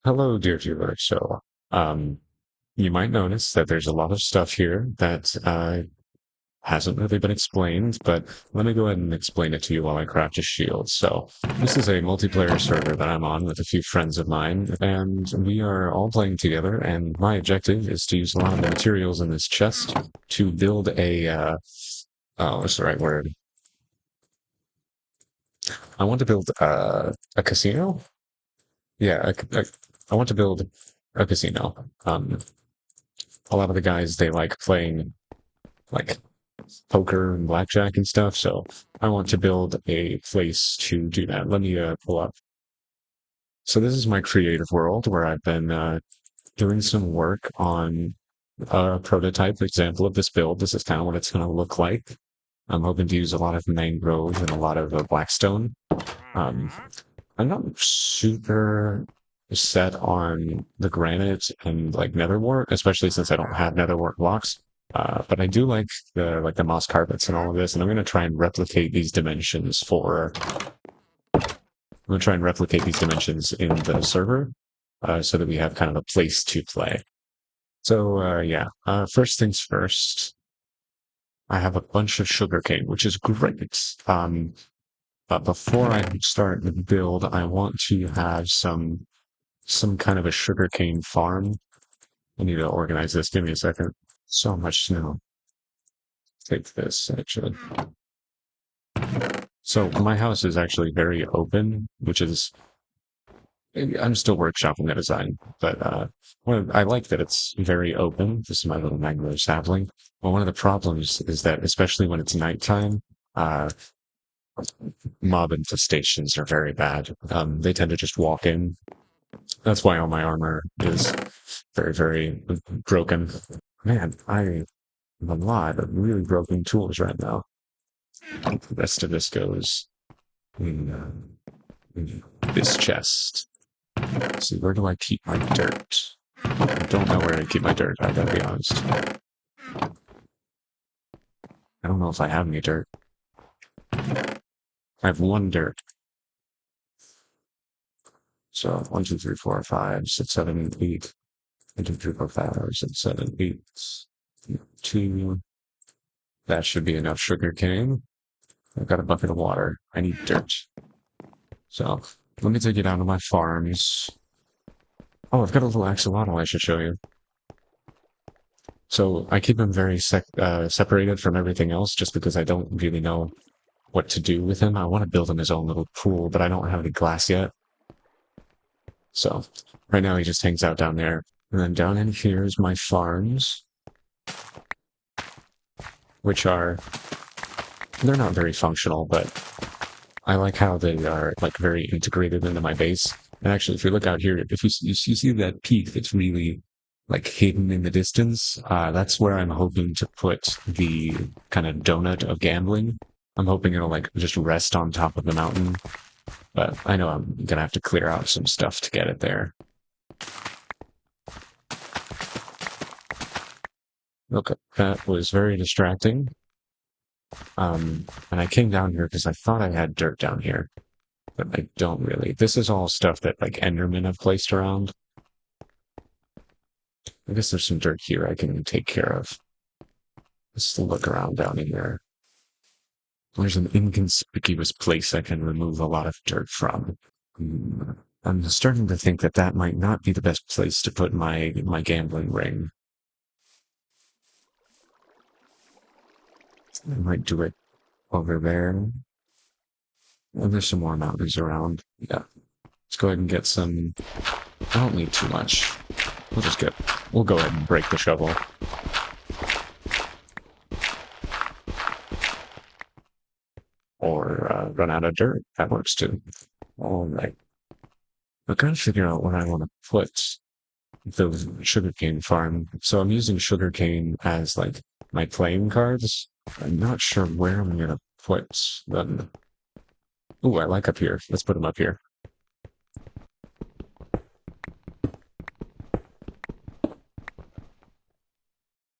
Hello, dear viewer. Um, you might notice that there's a lot of stuff here that hasn't really been explained, but let me go ahead and explain it to you while I craft a shield. So, this is a multiplayer server that I'm on with a few friends of mine, and we are all playing together, and my objective is to use a lot of the materials in this chest to build what's the right word? I want to build a casino? Yeah, I want to build a casino. A lot of the guys they like playing like poker and blackjack and stuff. So I want to build a place to do that. Let me pull up. So this is my creative world where I've been doing some work on a prototype example of this build. This is kind of what it's going to look like. I'm hoping to use a lot of mangrove and a lot of blackstone. Um, I'm not super set on the granite and like netherwort, especially since I don't have netherwort blocks. But I do like the moss carpets and all of this, and I'm gonna try and replicate these dimensions for. I'm gonna try and replicate these dimensions in the server, so that we have kind of a place to play. So yeah, first things first. I have a bunch of sugarcane, which is great. But before I start the build, I want to have some kind of a sugarcane farm. I need to organize this. Give me a second. So much snow. Take this, actually. So my house is actually very open, which is I'm still workshopping the design, but I like that it's very open. This is my little mangrove sapling. But one of the problems is that, especially when it's nighttime, uh, mob infestations are very bad. They tend to just walk in. That's why all my armor is very, very broken. Man, I have a lot of really broken tools right now. The rest of this goes in this chest. Let's see, where do I keep my dirt? I don't know where to keep my dirt, I gotta be honest. I don't know if I have any dirt. I have one dirt. So 1, 2, 3, 4, 5, 6, 7, 8. 1, 2, 3, 4, 5, 6, 7, 8. 2. That should be enough sugar cane. I've got a bucket of water. I need dirt. So let me take you down to my farms. Oh, I've got a little axolotl I should show you. So I keep him very separated from everything else just because I don't really know what to do with him. I want to build him his own little pool, but I don't have any glass yet. So right now he just hangs out down there. And then down in here is my farms, which are, they're not very functional, but I like how they are like very integrated into my base. And actually, if you look out here, if you see that peak that's really like hidden in the distance, that's where I'm hoping to put the kind of donut of gambling. I'm hoping it'll like just rest on top of the mountain, but I know I'm gonna have to clear out some stuff to get it there. Okay, that was very distracting. And I came down here because I thought I had dirt down here, but I don't really. This is all stuff that like Endermen have placed around. I guess there's some dirt here I can take care of. Let's look around down in there. There's an inconspicuous place I can remove a lot of dirt from. I'm starting to think that that might not be the best place to put my gambling ring. I might do it over there. And there's some more mountains around. Yeah. Let's go ahead and get some. I don't need too much. We'll go ahead and break the shovel. Or run out of dirt. That works too. All right. I'm trying to figure out what I want to put the sugarcane farm. So I'm using sugarcane as like my playing cards. I'm not sure where I'm gonna put them. Ooh, I like up here. Let's put them up here.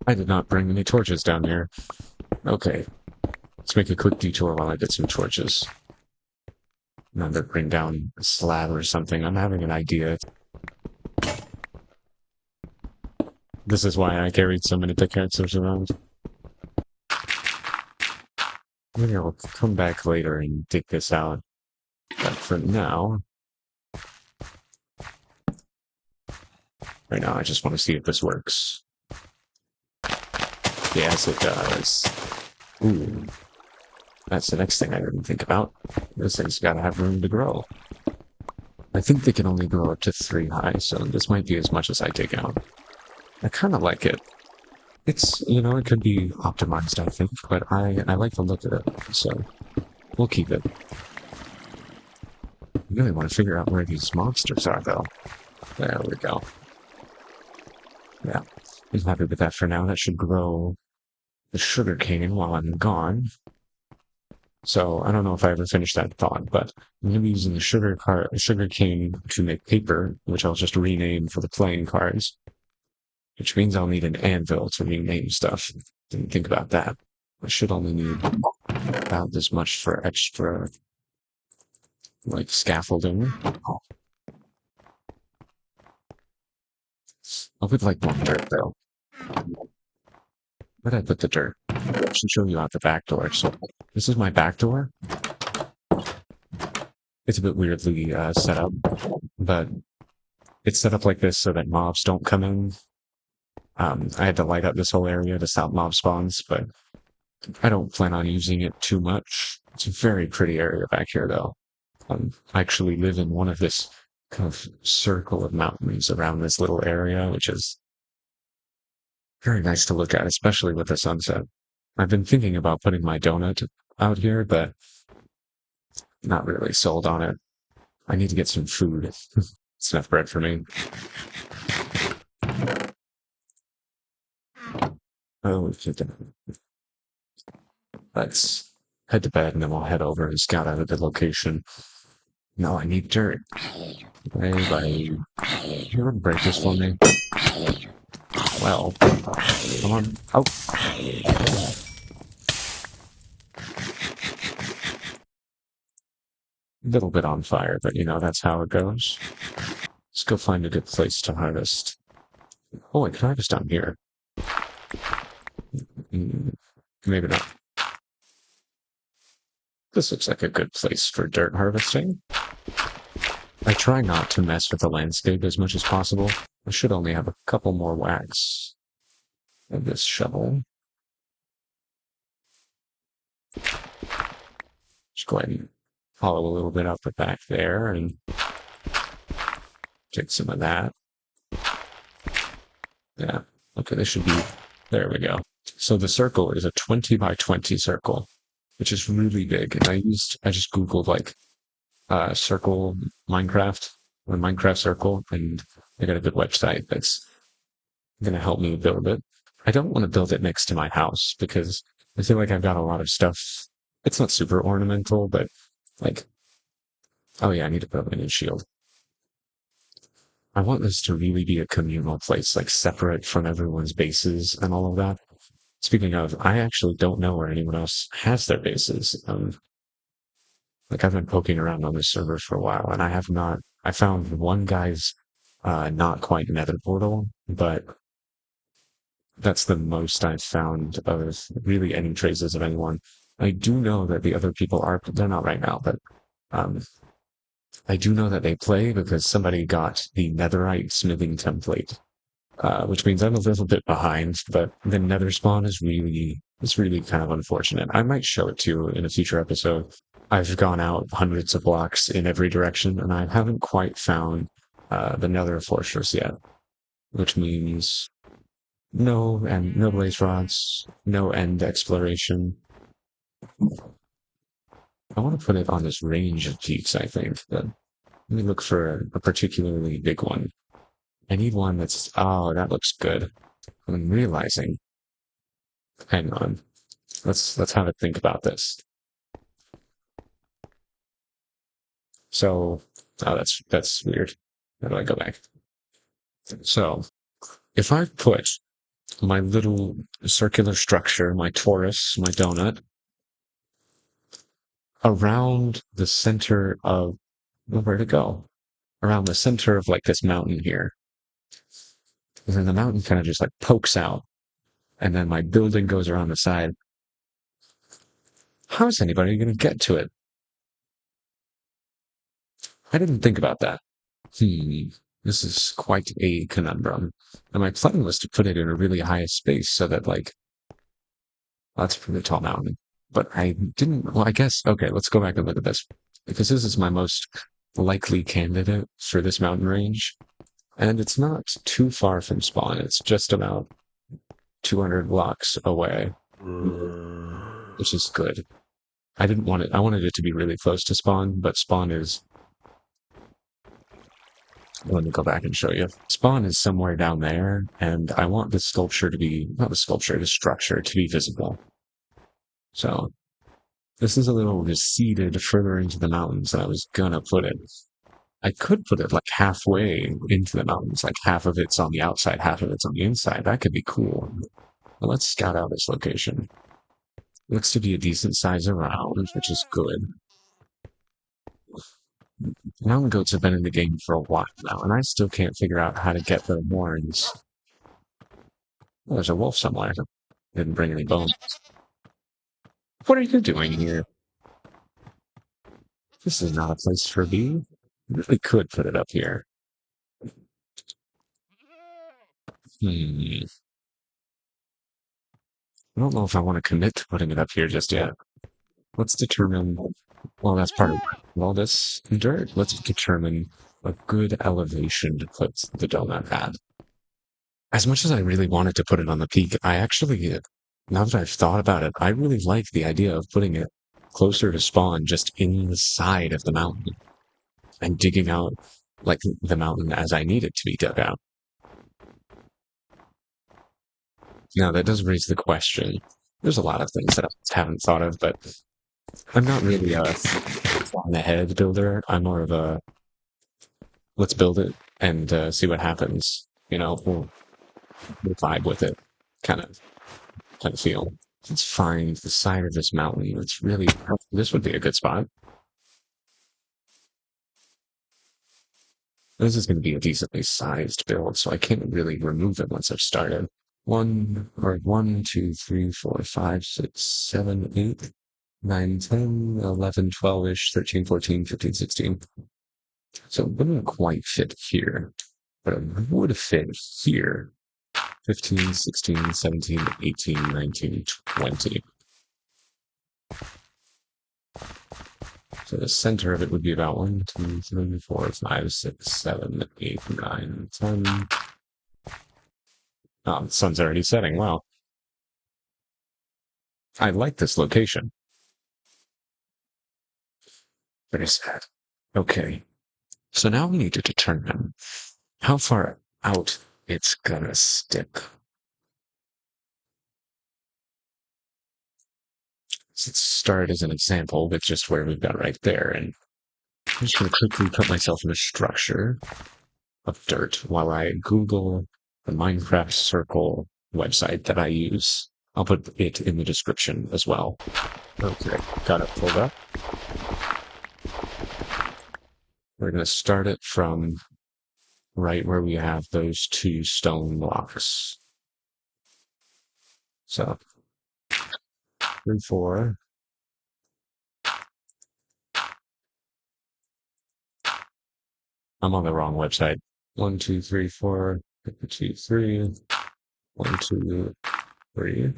I did not bring any torches down here. Okay. Let's make a quick detour while I get some torches. I'm gonna bring down a slab or something. I'm having an idea. This is why I carried so many pickaxes around. Maybe I'll come back later and dig this out. But for now, right now, I just want to see if this works. Yes, it does. Ooh, that's the next thing I didn't think about. This thing's got to have room to grow. I think they can only grow up to 3 high, so this might be as much as I dig out. I kind of like it. It's, it could be optimized, I think, but I like the look of it, so we'll keep it. I really want to figure out where these monsters are, though. There we go. Yeah, I'm happy with that for now. That should grow the sugar cane while I'm gone. So I don't know if I ever finished that thought, but I'm going to be using the sugar cane to make paper, which I'll just rename for the playing cards, which means I'll need an anvil to rename stuff. Didn't think about that. I should only need about this much for extra, like, scaffolding. Oh, I'll put, like, more dirt, though. Where'd I put the dirt? I should show you out the back door. So this is my back door. It's a bit weirdly set up, but it's set up like this so that mobs don't come in. I had to light up this whole area to stop mob spawns, but I don't plan on using it too much. It's a very pretty area back here, though. I actually live in one of this kind of circle of mountains around this little area, which is very nice to look at, especially with the sunset. I've been thinking about putting my donut out here, but not really sold on it. I need to get some food. It's enough bread for me. Oh, let's head to bed and then we'll head over and scout out the location. No, I need dirt. Hey, buddy. Can you break this for me? Well, come on. Oh. A little bit on fire, but that's how it goes. Let's go find a good place to harvest. Oh, I can harvest down here. Maybe not. This looks like a good place for dirt harvesting. I try not to mess with the landscape as much as possible. I should only have a couple more whacks of this shovel. Just go ahead and hollow a little bit up the back there and take some of that. Yeah, okay, this should be, there we go. So the circle is a 20 by 20 circle, which is really big. And I just Googled like circle Minecraft or Minecraft circle, and I got a good website that's going to help me build it. I don't want to build it next to my house because I feel like I've got a lot of stuff. It's not super ornamental, but like, oh yeah, I need to put up a new shield. I want this to really be a communal place, like separate from everyone's bases and all of that. Speaking of, I actually don't know where anyone else has their bases. Like I've been poking around on this server for a while, and I found one guy's not quite nether portal, but that's the most I've found of really any traces of anyone. I do know that the other people they're not right now, but um, I do know that they play because somebody got the netherite smithing template, which means I'm a little bit behind, but the nether spawn it's really kind of unfortunate. I might show it to you in a future episode. I've gone out hundreds of blocks in every direction, and I haven't quite found the nether fortress yet, which means no blaze rods, no end exploration. I want to put it on this range of peaks, I think. But let me look for a particularly big one. I need one that looks good. I'm realizing, hang on. Let's have a think about this. So, oh, that's weird. How do I go back? So, if I put my little circular structure, my torus, my donut, around the center of, where to go? Around the center of like this mountain here. And then the mountain kind of just like pokes out, and then my building goes around the side. How is anybody going to get to it? I didn't think about that. This is quite a conundrum. And my plan was to put it in a really high space so that, like, that's a pretty tall mountain. But I didn't, well, I guess, okay, let's go back and look at this. Because this is my most likely candidate for this mountain range. And it's not too far from spawn. It's just about 200 blocks away, which is good. I didn't want it, I wanted it to be really close to spawn, but spawn is, let me go back and show you. Spawn is somewhere down there, and I want the sculpture to be, not the sculpture, the structure to be visible. So this is a little receded further into the mountains than I was gonna put it. I could put it like halfway into the mountains, like half of it's on the outside, half of it's on the inside. That could be cool. But let's scout out this location. Looks to be a decent size around, which is good. Mountain goats have been in the game for a while now, and I still can't figure out how to get their horns. Oh, there's a wolf somewhere. Didn't bring any bones. What are you doing here? This is not a place for me. Really could put it up here. I don't know if I want to commit to putting it up here just yet. Let's determine, well, that's part of all this dirt. Let's determine a good elevation to put the donut at. As much as I really wanted to put it on the peak, I actually, now that I've thought about it, I really like the idea of putting it closer to spawn, just in the side of the mountain and digging out like the mountain as I need it to be dug out. Now that does raise the question. There's a lot of things that I haven't thought of, but I'm not really a on the head builder. I'm more of a let's build it and see what happens. We'll vibe with it, kind of feel. Let's find the side of this mountain. It's really this would be a good spot. This is going to be a decently sized build, so I can't really remove it once I've started. 1, 2, 3, 4, 5, 6, 7, 8, 9, 10, 11, 12-ish, 13, 14, 15, 16. So it wouldn't quite fit here, but it would fit here. 15, 16, 17, 18, 19, 20. So the center of it would be about 1, 2, 3, 4, 5, 6, 7, 8, 9, 10. Oh, the sun's already setting. Wow. I like this location. Very sad. Okay. So now we need to determine how far out it's gonna stick. Let's start as an example with just where we've got right there. And I'm just gonna quickly put myself in a structure of dirt while I Google the Minecraft Circle website that I use. I'll put it in the description as well. Okay, got it pulled up. We're going to start it from right where we have those two stone blocks. So, 3, 4. I'm on the wrong website. 1, 2, 3, 4. 2, 3. 1, 2, 3.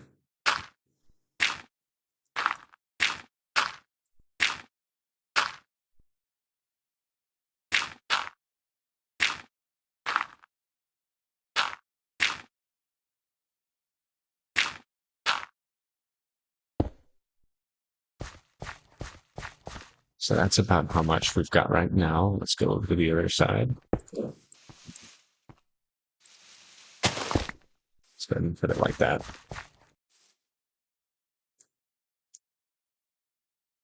So that's about how much we've got right now. Let's go over to the other side. Let's go ahead and put it like that.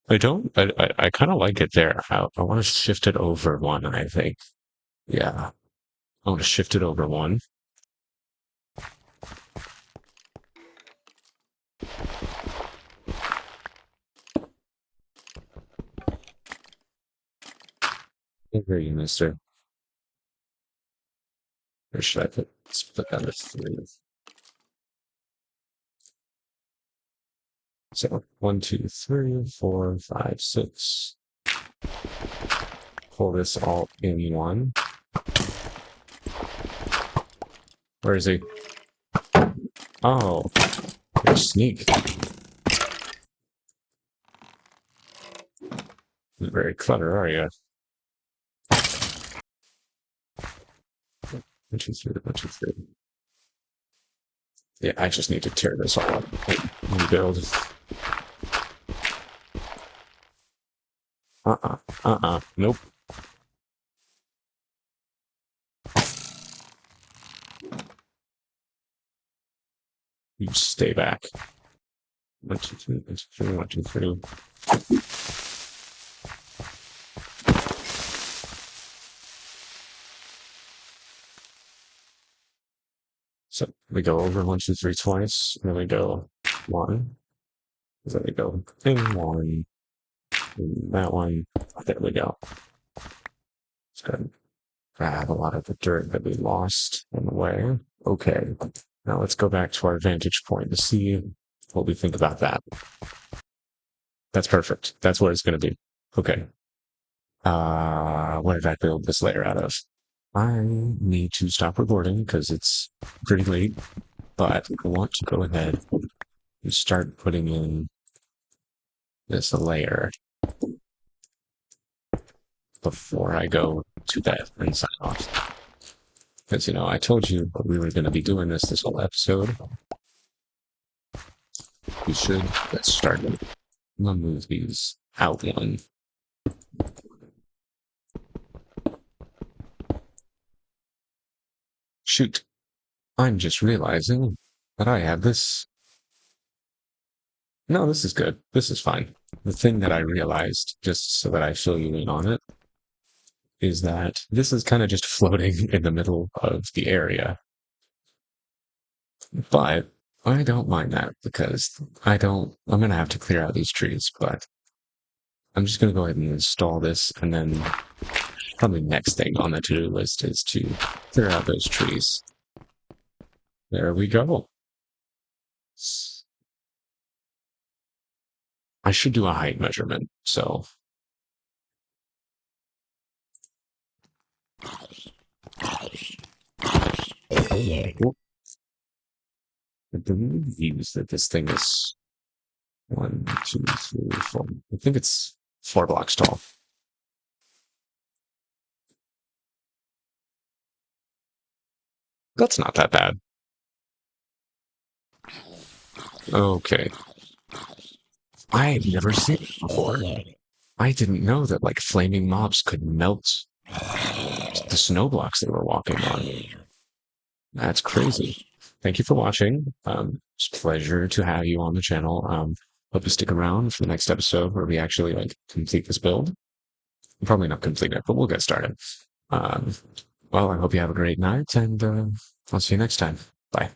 I kind of like it there. I want to shift it over one, I think. Yeah. I want to shift it over one. I hear you, mister. Or should I split that into three? So 1, 2, 3, 4, 5, 6. Pull this all in one. Where is he? Oh, you're sneak. You're very clever, are you? 1, 2, 3, 1, 2, 3. Yeah, I just need to tear this all up and rebuild. Nope. You stay back. 1, 2, 3, 1, 2, 3, 1, 2, 3. So we go over 1, 2, 3 twice, and then we go 1. Then we go in 1, and that one. There we go. It's good. Grab a lot of the dirt that we lost on the way. Okay. Now let's go back to our vantage point to see what we think about that. That's perfect. That's what it's going to be. Okay. What did I build this layer out of? I need to stop recording because it's pretty late, but I want to go ahead and start putting in this layer before I go to bed and sign off. Because, I told you we were going to be doing this whole episode. We should get started. I'm going to move these out one. Shoot. I'm just realizing that I have this. No, this is good. This is fine. The thing that I realized, just so that I fill you in on it, is that this is kind of just floating in the middle of the area. But I don't mind that because I'm going to have to clear out these trees, but I'm just going to go ahead and install this, and then probably next thing on the to-do list is to clear out those trees. There we go. I should do a height measurement, so. I believe that this thing is 1, 2, 3, 4. I think it's 4 blocks tall. That's not that bad. Okay. I've never seen it before. I didn't know that like flaming mobs could melt the snow blocks they were walking on. That's crazy. Thank you for watching. It's a pleasure to have you on the channel. Hope you stick around for the next episode where we actually like complete this build. Probably not complete it, but we'll get started. Um, well, I hope you have a great night, and I'll see you next time. Bye.